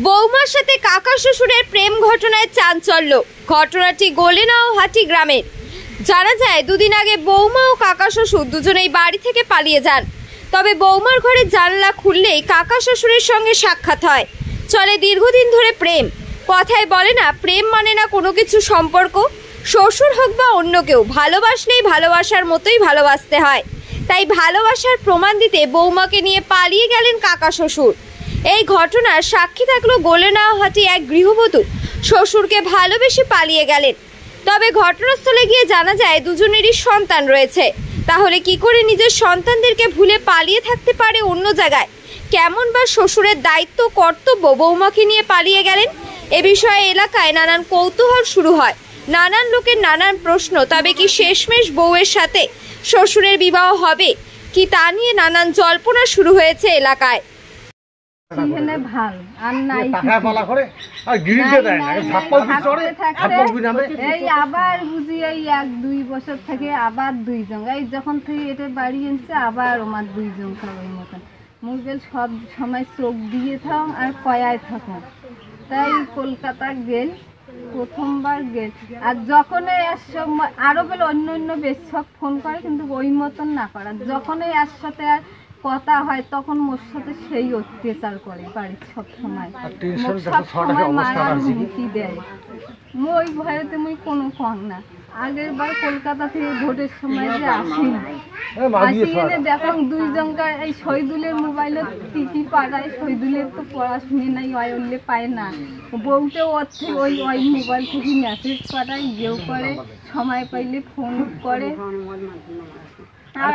বৌমার সাথে কাকা শ্বশুরের প্রেম ঘটনায় চাঞ্চল্য। ঘটনাটি গোলেনাওহাটি গ্রামের। জানা যায় দুদিন আগে বৌমা ও কাকা শ্বশুর দুজনেই বাড়ি থেকে পালিয়ে যান। তবে বৌমার ঘরে জানলা খুললেই কাকা শ্বশুরের সঙ্গে সাক্ষাৎ হয়। চলে দীর্ঘদিন ধরে প্রেম। কথায় বলে না, প্রেম মানে না কোনো কিছু সম্পর্ক। শ্বশুর হোক বা অন্য কেউ, ভালোবাসলেই ভালোবাসার মতোই ভালোবাসতে হয়। তাই ভালোবাসার প্রমাণ দিতে বৌমাকে নিয়ে পালিয়ে গেলেন কাকা শ্বশুর। এই ঘটনার সাক্ষী থাকলো গোলেনাওহাটি এক গৃহবধূ শ্বশুরকে ভালোবেসে পালিয়ে গেলেন। তবে ঘটনাস্থলে গিয়ে জানা যায় দুজনেরই সন্তান রয়েছে। তাহলে কি করে নিজের সন্তানদেরকে ভুলে পালিয়ে থাকতে পারে অন্য জায়গায়? কেমন বা শ্বশুরের দায়িত্ব কর্তব্য বৌমাকে নিয়ে পালিয়ে গেলেন? এ বিষয়ে এলাকায় নানান কৌতূহল শুরু হয়, নানান লোকের নানান প্রশ্ন। তবে কি শেষমেশ বউয়ের সাথে শ্বশুরের বিবাহ হবে কি, তা নিয়ে নানান জল্পনা শুরু হয়েছে এলাকায়। আবার বুঝি এই 1-2 বছর থেকে আবার 2 জন, এই যখন থেকে এটা বাড়ি এনেছে আবার আমার 2 জন খাবার মতন মুরগেল সব সময় চোখ দিয়ে থাক আর কয়ায় থাকো। তাই কলকাতা গেল, প্রথমবার গেল। আর যখনই আরো বেল অন্য বেশ সব ফোন করে, কিন্তু ওই মতন না করা। যখনই এর সাথে আর কথা হয় তখন মোর সাথে সেই অত্যাচার করে বাড়ির সব সময়, মারার হুমকি দেয়। ওই ভয়েতে মুই কোনো কম না। আগের বার কলকাতা থেকে ভোটের সময় যে আসি এনে দেখো 2 জনকার এই শহীদুলের মোবাইলে কি পাঠায়। শহীদুলের তো পড়াশুনে নাই, ওইলে পায় না। বউতে ওই মোবাইল থেকে মেসেজ পাঠায়, ইয়েও করে, সময় পাইলে ফোন করে। আর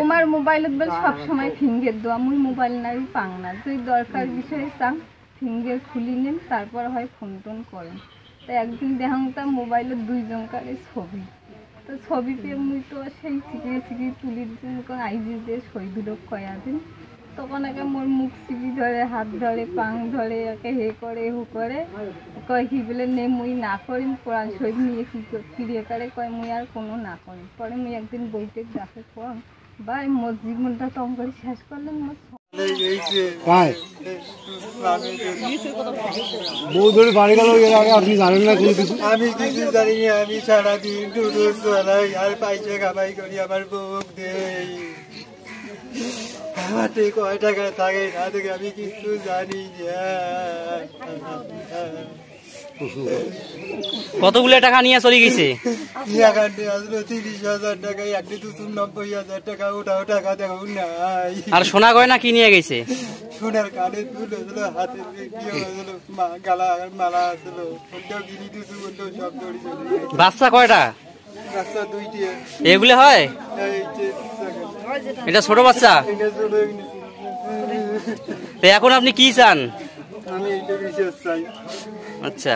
আমার মোবাইলত বেল সবসময় ফিঙ্গার দেওয়া, মুই মোবাইল নাই পাং না। তুই দরকার বিষয়ে চান ফিঙ্গার খুলি নেন, তারপর হয় ফোন টোন করেন। তো একদিন দেখাম তার মোবাইলের 2 জনকার ছবি। তো ছবি পেয়ে মুই তো সেই চিকিয়ে তুলির জন্য আইজি দিয়ে শহীদুলো কয়া দিন। তখন একে মোর মুখ চিপি ধরে, হাত ধরে, পাং ধরে, একে হে করে হু করে কয় কি বলে নে মুই না করিম, কোরআন শহীদ নিয়ে ফিরিয়ে করে কয় মুই আর কোনো না করি। পরে মুই একদিন বইতে ডাকে কম বা মোর জীবনটা তখন করে শেষ করলেন। বউ ধরে বাড়ি গেল, আপনি জানেন না কোনো কিছু? আমি কিছু জানি না। আমি সারাদিন টুটুর চলাই আর পয়সা কামাই করি, আমার বউ দেই। হাতে কয় টাকা থাকে না থেকে আমি কিছু জানি না। কতগুলো টাকা নিয়ে চলে গেছে? 30,000 টাকা, 1,90,000 টাকা। ওটাও টাকা দেখো নাই। আর সোনা গয়না কি নিয়ে গেছে? সোনার কানে দুল হলো, হাতে গালা মালা আসলো, গিরি দুটো সব দড়ি চলে। বাচ্চা কয়টা? বাচ্চা 2টি। এগুলো হয়? এটা ছোট বাচ্চা। তো এখন আপনি কি চান? আমি এইটা বিশেষ চাই। আচ্ছা।